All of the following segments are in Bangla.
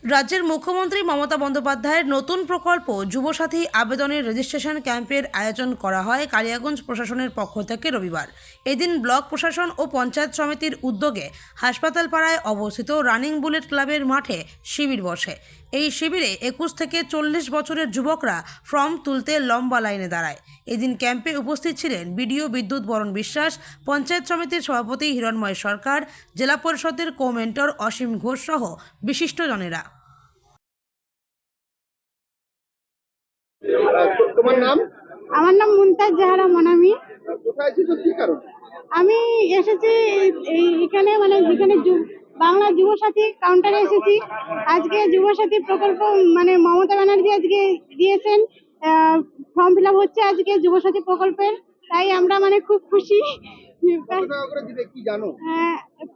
রাজ্যের মুখ্যমন্ত্রী মমতা বন্দ্যোপাধ্যায়ের নতুন প্রকল্প যুবসাথী আবেদনের রেজিস্ট্রেশন ক্যাম্পের আয়োজন করা হয় কালিয়াগঞ্জ প্রশাসনের পক্ষ থেকে রবিবার। এদিন ব্লক প্রশাসন ও পঞ্চায়েত সমিতির উদ্যোগে হাসপাতাল পাড়ায় অবস্থিত রানিং বুলেট ক্লাবের মাঠে শিবির বসে। এই শিবিরে 21 থেকে 40 বছরের যুবকরা ফর্ম তুলতে লম্বা লাইনে দাঁড়ায়। এদিন ক্যাম্পে উপস্থিত ছিলেন বিডিও বিদ্যুৎ বরণ বিশ্বাস, পঞ্চায়েত সমিতির সভাপতি হিরণময় সরকার, জেলা পরিষদের কো-মেন্টর অসীম ঘোষ সহ বিশিষ্টজনেরা। তোমার নাম? আমার নাম মুমতাজ জাহারা মনামি। কোথায় এসেছো, কি কারণ? আমি এসেছি এখানে যেখানে বাংলা যুবসাথী কাউন্টারে এসেছি। আজকে যুবসাথী প্রকল্প মমতা ব্যানার্জি আজকে দিয়েছেন, ফর্ম ফিল আপ হচ্ছে আজকে যুবসাথী প্রকল্পের, তাই আমরা খুব খুশি। কত টাকা করে দিবে কি জানো?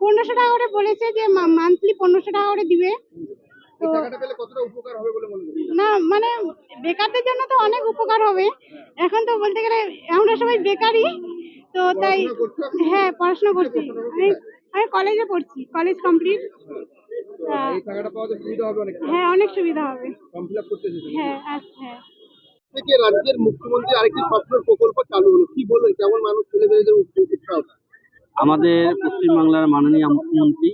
1500 টাকা করে বলেছে যে মান্থলি 1500 টাকা করে দিবে। এই টাকাটা পেলে কতটা উপকার হবে বলে মনে করছো? না বেকারদের জন্য তো অনেক উপকার হবে। এখন তো বলতে গেলে আমরা সবাই বেকারই, তো তাই। পড়াশোনা করছো এখন? হ্যাঁ, পড়াশোনা করছি। আমি কলেজে পড়ছি, কলেজ কমপ্লিট। এই টাকাটা পাওয়াতে সুবিধা হবে অনেক। হ্যাঁ, অনেক সুবিধা হবে। ফর্ম ফিল আপ করতে এসেছো? হ্যাঁ, আচ্ছা। থেকে রাজ্যের মুখ্যমন্ত্রী আরেকটি স্বপ্নের প্রকল্প চালু হলো, কি বলবেন? কেমন মানুষ ছেলে মেয়েদের উৎসাহ? আমাদের পশ্চিমবাংলার মাননীয় মুখ্যমন্ত্রী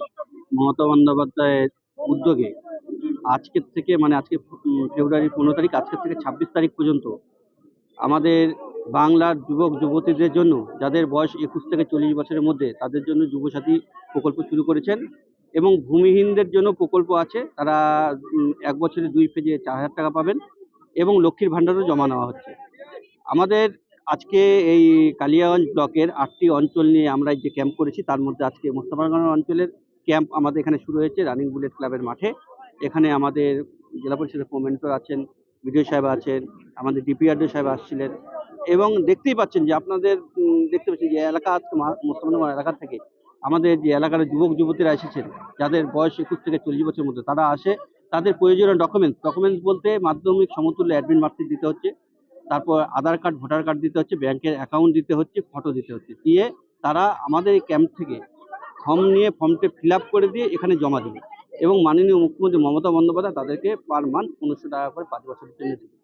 মমতা বন্দ্যোপাধ্যায়ের উদ্যোগে আজকের থেকে আজকে ফেব্রুয়ারি 15 তারিখ, আজকের থেকে 26 তারিখ পর্যন্ত আমাদের বাংলার যুবক যুবতীদের জন্য, যাদের বয়স 21 থেকে 40 বছরের মধ্যে, তাদের জন্য যুবসাথী প্রকল্প শুরু করেছেন। এবং ভূমিহীনদের জন্য প্রকল্প আছে, তারা 1 বছরে 2 ফেজে 4000 টাকা পাবেন এবং লক্ষ্মীর ভাণ্ডারও জমা নেওয়া হচ্ছে। আমাদের আজকে এই কালিয়াগঞ্জ ব্লকের 8টি অঞ্চল নিয়ে আমরা যে ক্যাম্প করেছি, তার মধ্যে আজকে মোস্তাফারগঞ্জ অঞ্চলের ক্যাম্প আমাদের এখানে শুরু হয়েছে রানিং বুলেট ক্লাবের মাঠে। এখানে আমাদের জেলা পরিষদের কো-মেন্টর আছেন, বিডিও সাহেব আছেন, আমাদের ডিপিআরডিও সাহেব আসছিলেন। এবং দেখতেই পাচ্ছেন যে আপনাদের দেখতে পাচ্ছেন যে এলাকা মোস্তাফারগঞ্জ এলাকা থেকে আমাদের যে এলাকার যুবক যুবতীরা এসেছেন, যাদের বয়স 21 থেকে 40 বছরের মধ্যে, তারা আসে। তাদের প্রয়োজনীয় ডকুমেন্টস বলতে মাধ্যমিক সমতুল্য অ্যাডমিট মার্কশিট দিতে হচ্ছে, তারপর আধার কার্ড, ভোটার কার্ড দিতে হচ্ছে, ব্যাংকের অ্যাকাউন্ট দিতে হচ্ছে, ফটো দিতে হচ্ছে। দিয়ে তারা আমাদের এই ক্যাম্প থেকে ফর্ম নিয়ে ফর্মটা ফিল আপ করে দিয়ে এখানে জমা দেবে। এবং মাননীয় মুখ্যমন্ত্রী মমতা বন্দ্যোপাধ্যায় তাদেরকে পার মান্থ 1500 টাকা করে 5 বছরের জন্য দেবে।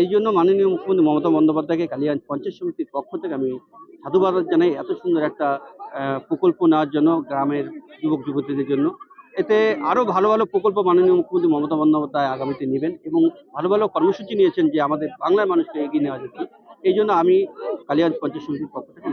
এই জন্য মাননীয় মুখ্যমন্ত্রী মমতা বন্দ্যোপাধ্যায়কে কালিয়াগঞ্জ পঞ্চায়েত সমিতির পক্ষ থেকে আমি সাধুবাদ জানাই, এত সুন্দর একটা প্রকল্প নেওয়ার জন্য গ্রামের যুবক যুবতীদের জন্য। এতে আরও ভালো ভালো প্রকল্প মাননীয় মুখ্যমন্ত্রী মমতা বন্দ্যোপাধ্যায় আগামীতে নেবেন এবং ভালো ভালো কর্মসূচি নিয়েছেন যে আমাদের বাংলার মানুষকে এগিয়ে নেওয়া যেত। এই জন্য আমি কালিয়াগঞ্জ পঞ্চায়েত সমিতির পক্ষ থেকে